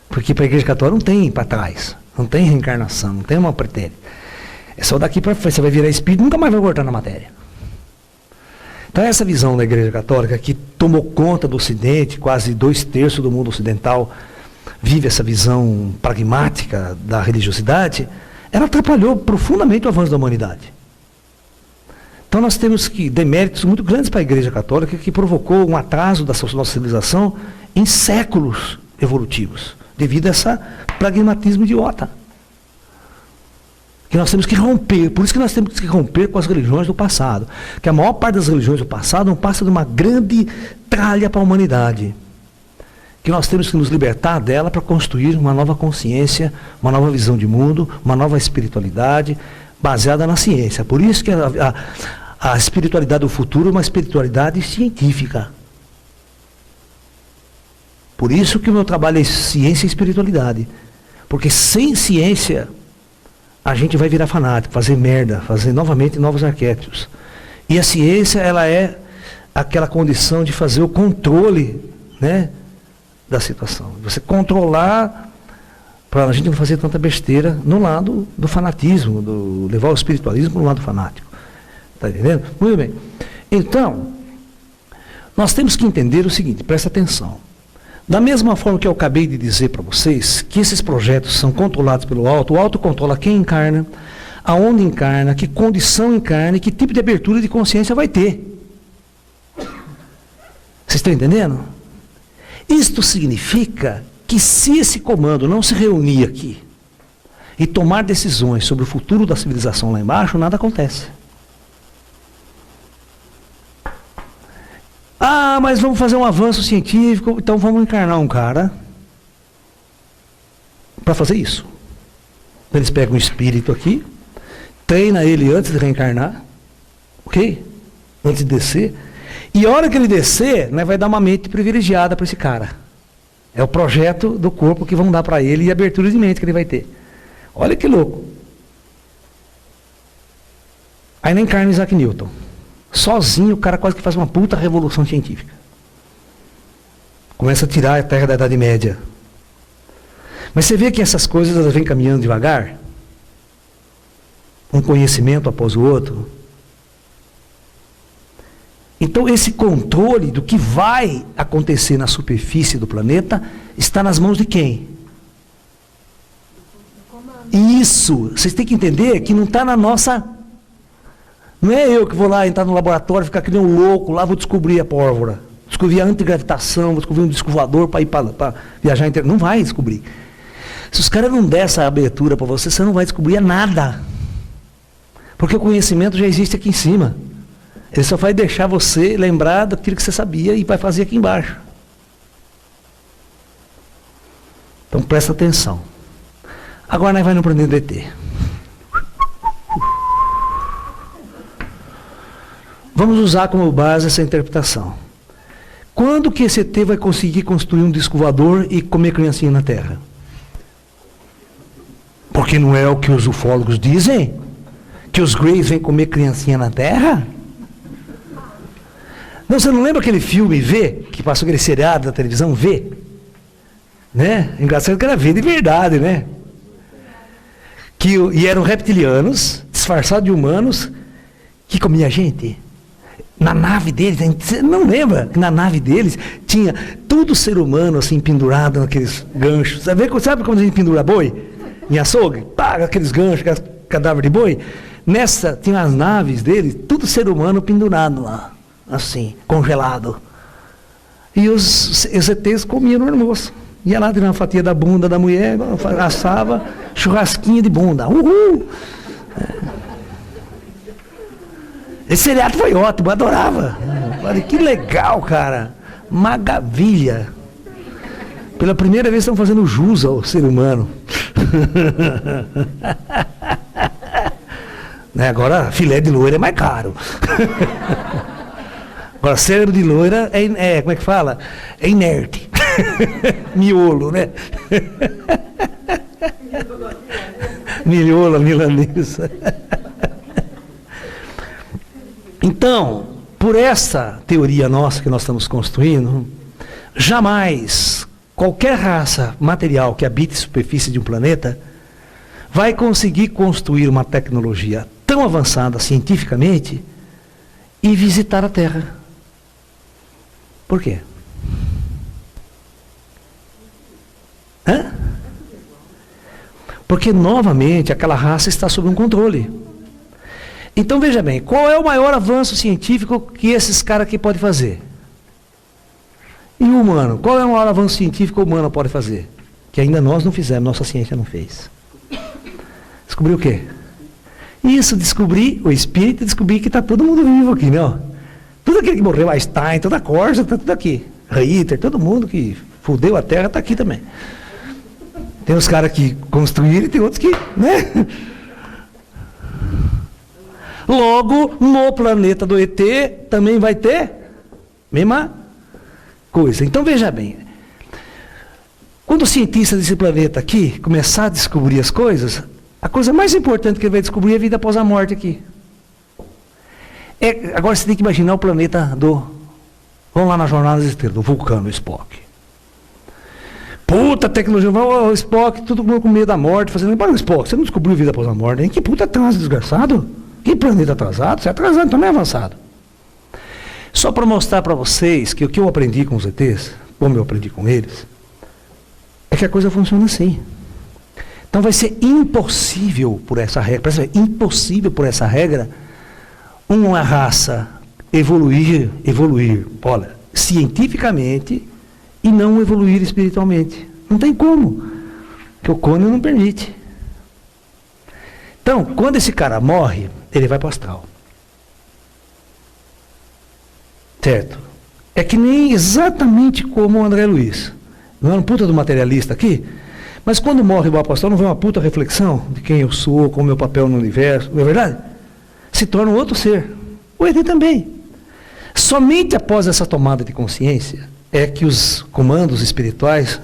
Porque para a Igreja Católica não tem para trás, não tem reencarnação, não tem uma pretérita. É só daqui para frente, você vai virar espírito e nunca mais vai voltar na matéria. Então essa visão da Igreja Católica, que tomou conta do Ocidente, quase 2/3 do mundo ocidental vive essa visão pragmática da religiosidade, ela atrapalhou profundamente o avanço da humanidade. Então nós temos deméritos muito grandes para a Igreja Católica, que provocou um atraso da nossa civilização em séculos evolutivos, devido a esse pragmatismo idiota. Que nós temos que romper, por isso que nós temos que romper com as religiões do passado. Que a maior parte das religiões do passado não passa de uma grande tralha para a humanidade. Que nós temos que nos libertar dela para construir uma nova consciência, uma nova visão de mundo, uma nova espiritualidade baseada na ciência. Por isso que a espiritualidade do futuro é uma espiritualidade científica. Por isso que o meu trabalho é ciência e espiritualidade. Porque sem ciência a gente vai virar fanático, fazer merda, fazer novamente novos arquétipos. E a ciência, ela é aquela condição de fazer o controle né, da situação. Você controlar para a gente não fazer tanta besteira no lado do fanatismo, levar o espiritualismo no lado fanático. Está entendendo? Muito bem. Então, nós temos que entender o seguinte, presta atenção. Da mesma forma que eu acabei de dizer para vocês, que esses projetos são controlados pelo alto, o alto controla quem encarna, aonde encarna, que condição encarna e que tipo de abertura de consciência vai ter. Vocês estão entendendo? Isto significa que se esse comando não se reunir aqui e tomar decisões sobre o futuro da civilização lá embaixo, nada acontece. Ah, mas vamos fazer um avanço científico, então vamos encarnar um cara para fazer isso. Eles pegam um espírito aqui, treina ele antes de reencarnar, ok? Antes de descer. E a hora que ele descer, né, vai dar uma mente privilegiada para esse cara. É o projeto do corpo que vão dar para ele e a abertura de mente que ele vai ter. Olha que louco. Aí nem encarna Isaac Newton. Sozinho o cara quase que faz uma puta revolução científica. Começa a tirar a Terra da Idade Média. Mas você vê que essas coisas elas vêm caminhando devagar? Um conhecimento após o outro. Então esse controle do que vai acontecer na superfície do planeta está nas mãos de quem? Isso, vocês têm que entender que não está na nossa... Não é eu que vou lá entrar no laboratório, ficar que nem um louco, lá vou descobrir a pólvora, descobrir a antigravitação, vou descobrir um disco voador para ir para viajar inteiro. Não vai descobrir. Se os caras não der essa abertura para você, você não vai descobrir nada. Porque o conhecimento já existe aqui em cima. Ele só vai deixar você lembrar daquilo que você sabia e vai fazer aqui embaixo. Então presta atenção. Agora nós vamos aprender do ET. Vamos usar como base essa interpretação. Quando que esse ET vai conseguir construir um disco voador e comer criancinha na Terra? Porque não é o que os ufólogos dizem? Que os Greys vêm comer criancinha na Terra? Não, você não lembra aquele filme V, que passou aquele seriado da televisão V? Né? Engraçado que era V de verdade, né? E eram reptilianos, disfarçados de humanos, que comiam gente. Na nave deles, você não lembra que na nave deles tinha tudo ser humano assim pendurado naqueles ganchos. Sabe como a gente pendura boi? Em açougue? Pá, aqueles ganchos, cadáver de boi. Nessa, tinha as naves deles, tudo ser humano pendurado lá, assim, congelado. E os ETs comiam no almoço. Ia lá, tirava uma fatia da bunda da mulher, assava, churrasquinho de bunda. Uhul! Esse seriado foi ótimo, eu adorava. Falei, que legal, cara. Maravilha. Pela primeira vez estão fazendo jus ao ser humano. Né, agora, filé de loira é mais caro. Agora, cérebro de loira como é que fala? É inerte. Miolo, né? Miolo, milanesa. Então, por essa teoria nossa que nós estamos construindo, jamais qualquer raça material que habite a superfície de um planeta vai conseguir construir uma tecnologia tão avançada cientificamente e visitar a Terra. Por quê? Hã? Porque, novamente, aquela raça está sob um controle. Então, veja bem, qual é o maior avanço científico que esses caras aqui podem fazer? E o humano? Qual é o maior avanço científico que o humano pode fazer? Que ainda nós não fizemos, nossa ciência não fez. Descobrir o quê? Isso, descobrir o espírito, descobrir que está todo mundo vivo aqui, não? Tudo aquele que morreu, Einstein, toda a Corsa, está tudo aqui. Hitler, todo mundo que fudeu a Terra está aqui também. Tem os caras que construíram e tem outros que, né? Logo, no planeta do ET também vai ter mesma coisa. Então veja bem, quando o cientista desse planeta aqui começar a descobrir as coisas, a coisa mais importante que ele vai descobrir é a vida após a morte aqui. Agora você tem que imaginar o planeta do Vão lá na Jornada das Estrelas, do Vulcano, o Spock. Puta tecnologia, o Spock, todo mundo com medo da morte, fazendo, para o Spock, você não descobriu vida após a morte, hein? Que puta atraso desgraçado? Que planeta atrasado? Você é atrasado, então não é avançado. Só para mostrar para vocês que o que eu aprendi com os ETs, como eu aprendi com eles, é que a coisa funciona assim. Então vai ser impossível por essa regra, uma raça evoluir, olha, cientificamente e não evoluir espiritualmente. Não tem como, que o Conan não permite. Então, quando esse cara morre, ele vai para o astral. Certo? É que nem exatamente como o André Luiz. Não é um puta do materialista aqui? Mas quando morre o apóstolo, não vem uma puta reflexão de quem eu sou, qual é o meu papel no universo, não é verdade? Se torna um outro ser. O ET também. Somente após essa tomada de consciência é que os comandos espirituais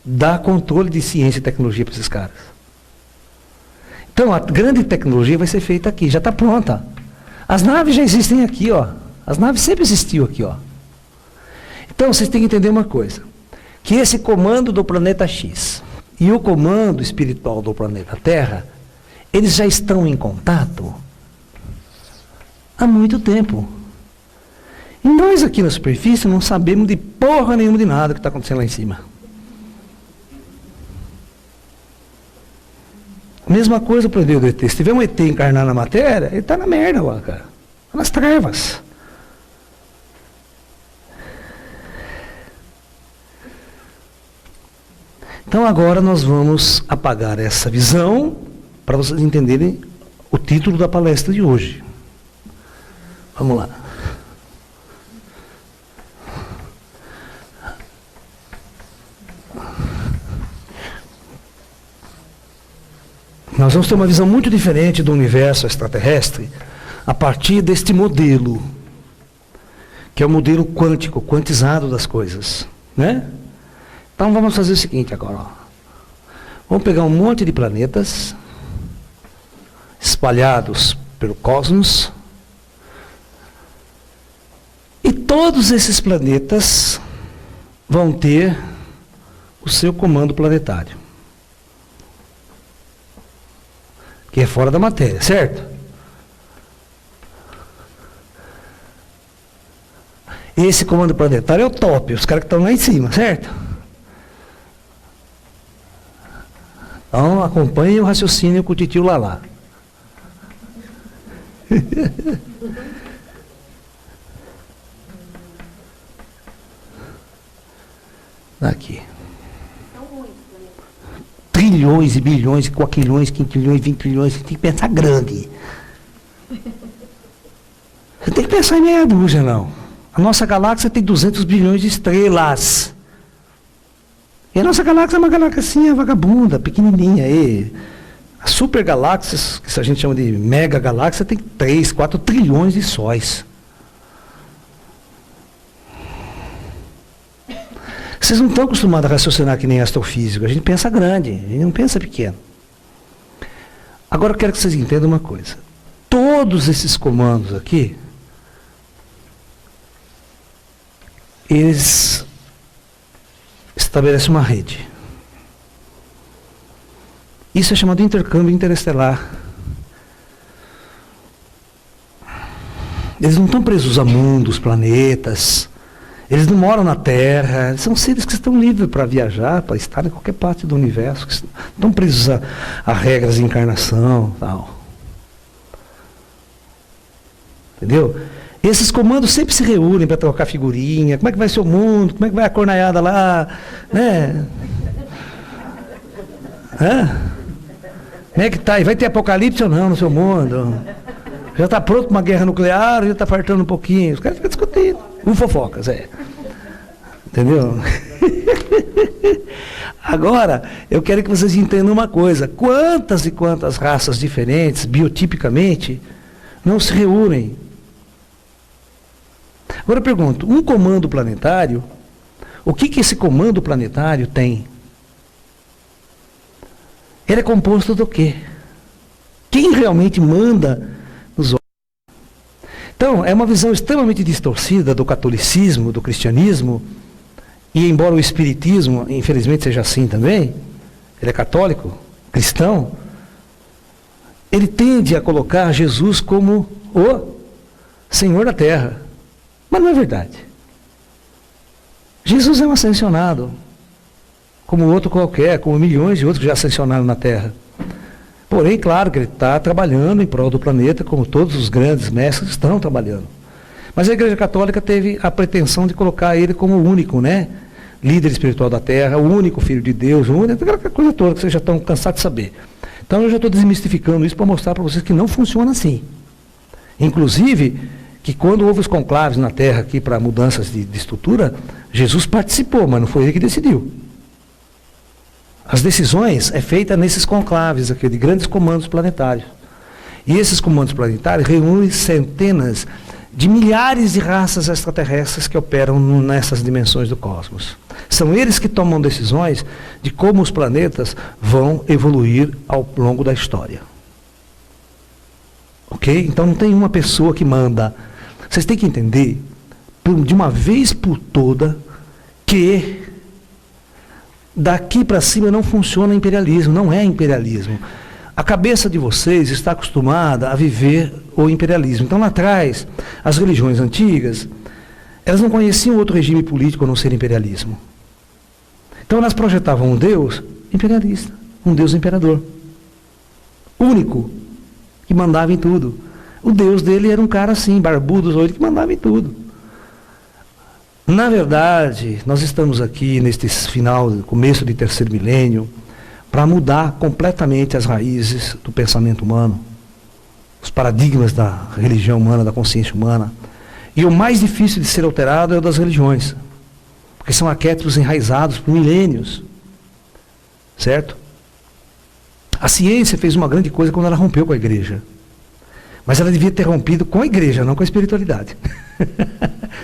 dão controle de ciência e tecnologia para esses caras. Então a grande tecnologia vai ser feita aqui, já está pronta. As naves já existem aqui, ó. As naves sempre existiam aqui, ó. Então vocês têm que entender uma coisa, que esse comando do planeta X e o comando espiritual do planeta Terra, eles já estão em contato há muito tempo. E nós aqui na superfície não sabemos de porra nenhuma de nada que está acontecendo lá em cima. Mesma coisa para o ET. Se tiver um ET encarnar na matéria, ele está na merda lá, cara. Está nas trevas. Então agora nós vamos apagar essa visão para vocês entenderem o título da palestra de hoje. Vamos lá. Nós vamos ter uma visão muito diferente do universo extraterrestre a partir deste modelo, que é o modelo quântico, quantizado das coisas, né? Então vamos fazer o seguinte agora, ó. Vamos pegar um monte de planetas espalhados pelo cosmos e todos esses planetas vão ter o seu comando planetário, que é fora da matéria, certo? Esse comando planetário é o top, os caras que estão lá em cima, certo? Então acompanhe o raciocínio com o titio Lalá. Aqui. Trilhões e bilhões, e quaquilhões, quinquilhões, 20 trilhões, você tem que pensar grande. Você tem que pensar em meia dúzia, não. A nossa galáxia tem 200 bilhões de estrelas. E a nossa galáxia é uma galáxia vagabunda, pequenininha. E as supergaláxias, que a gente chama de mega galáxia, tem 3, 4 trilhões de sóis. Vocês não estão acostumados a raciocinar que nem astrofísico. A gente pensa grande, a gente não pensa pequeno. Agora eu quero que vocês entendam uma coisa. Todos esses comandos aqui, eles estabelecem uma rede. Isso é chamado de intercâmbio interestelar. Eles não estão presos a mundos, planetas. Eles não moram na Terra. São seres que estão livres para viajar, para estar em qualquer parte do universo. Que estão presos a regras de encarnação, tal. Entendeu? Esses comandos sempre se reúnem para trocar figurinha. Como é que vai ser o mundo? Como é que vai a cornaiada lá? Né? Hã? Como é que tá? E vai ter apocalipse ou não no seu mundo? Já está pronto para uma guerra nuclear, já está fartando um pouquinho. Os caras ficam discutindo. Fofocas, é. Entendeu? Agora, eu quero que vocês entendam uma coisa. Quantas e quantas raças diferentes, biotipicamente, não se reúnem? Agora eu pergunto, um comando planetário, o que esse comando planetário tem? Ele é composto do quê? Quem realmente manda nos outros? Então, é uma visão extremamente distorcida do catolicismo, do cristianismo, e embora o espiritismo, infelizmente, seja assim também, ele é católico, cristão, ele tende a colocar Jesus como o Senhor da Terra. Mas não é verdade. Jesus é um ascensionado, como outro qualquer, como milhões de outros que já ascensionaram na Terra. Porém, claro que ele está trabalhando em prol do planeta, como todos os grandes mestres estão trabalhando. Mas a Igreja Católica teve a pretensão de colocar ele como o único, né? Líder espiritual da Terra, o único Filho de Deus, aquela coisa toda que vocês já estão cansados de saber. Então eu já estou desmistificando isso para mostrar para vocês que não funciona assim. Inclusive, que quando houve os conclaves na Terra aqui para mudanças de estrutura, Jesus participou, mas não foi ele que decidiu. As decisões é feita nesses conclaves aqui, de grandes comandos planetários. E esses comandos planetários reúnem centenas de milhares de raças extraterrestres que operam nessas dimensões do cosmos. São eles que tomam decisões de como os planetas vão evoluir ao longo da história. Ok? Então não tem uma pessoa que manda. Vocês têm que entender, de uma vez por toda, que daqui para cima não funciona imperialismo, não é imperialismo. A cabeça de vocês está acostumada a viver o imperialismo. Então lá atrás, as religiões antigas, elas não conheciam outro regime político a não ser imperialismo. Então elas projetavam um Deus imperialista, um Deus imperador, único, que mandava em tudo. O Deus dele era um cara assim, barbudo, zoido, que mandava em tudo. Na verdade, nós estamos aqui neste começo de terceiro milênio, para mudar completamente as raízes do pensamento humano, os paradigmas da religião humana, da consciência humana. E o mais difícil de ser alterado é o das religiões, porque são arquétipos enraizados por milênios. Certo? A ciência fez uma grande coisa quando ela rompeu com a igreja. Mas ela devia ter rompido com a igreja, não com a espiritualidade.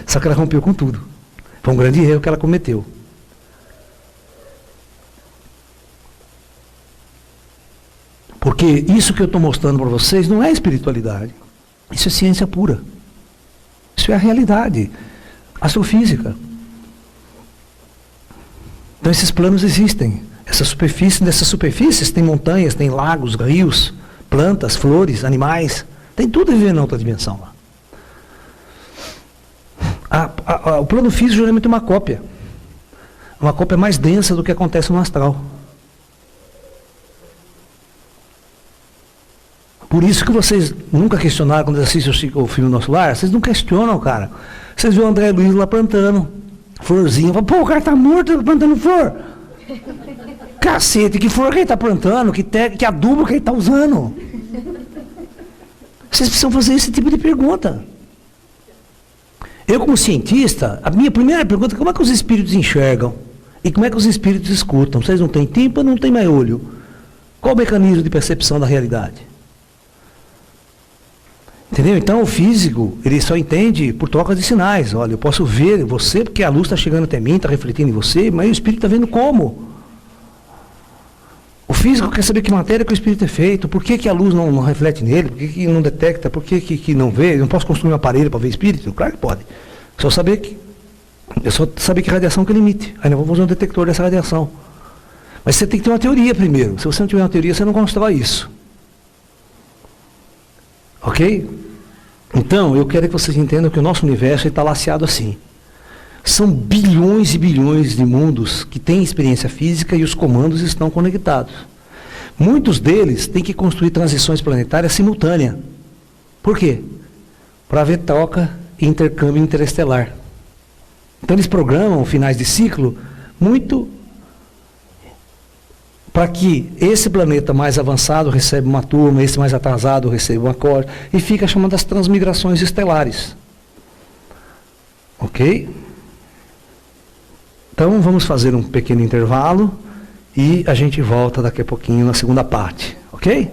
Só que ela rompeu com tudo. Foi um grande erro que ela cometeu. Porque isso que eu estou mostrando para vocês não é espiritualidade. Isso é ciência pura. Isso é a realidade. Astrofísica. Então esses planos existem. Nessas superfícies tem montanhas, tem lagos, rios, plantas, flores, animais. Tem tudo a ver na outra dimensão lá. O plano físico geralmente é uma cópia. Uma cópia mais densa do que acontece no astral. Por isso que vocês nunca questionaram quando assistem o filme Nosso Lar, vocês não questionam, cara. Vocês viram o André Luiz lá plantando florzinha. Pô, o cara tá morto plantando flor. Cacete, que flor que ele tá plantando? Que adubo que ele tá usando? Vocês precisam fazer esse tipo de pergunta. Eu, como cientista, a minha primeira pergunta é como é que os espíritos enxergam? E como é que os espíritos escutam? Vocês não têm tímpano, não têm mais olho. Qual o mecanismo de percepção da realidade? Entendeu? Então o físico, ele só entende por troca de sinais. Olha, eu posso ver você porque a luz está chegando até mim, está refletindo em você, mas o espírito está vendo como? O físico quer saber que matéria que o espírito é feito, por que a luz não reflete nele, por que não detecta, por que não vê? Eu não posso construir um aparelho para ver espírito? Claro que pode. É só saber que radiação que ele emite. Aí nós vamos fazer um detector dessa radiação. Mas você tem que ter uma teoria primeiro. Se você não tiver uma teoria, você não constrói isso. Ok? Então, eu quero que vocês entendam que o nosso universo está laceado assim. São bilhões e bilhões de mundos que têm experiência física e os comandos estão conectados. Muitos deles têm que construir transições planetárias simultâneas. Por quê? Para haver troca e intercâmbio interestelar. Então eles programam finais de ciclo muito para que esse planeta mais avançado receba uma turma, esse mais atrasado receba uma corda, e fica chamando as transmigrações estelares. Ok? Então vamos fazer um pequeno intervalo e a gente volta daqui a pouquinho na segunda parte, ok?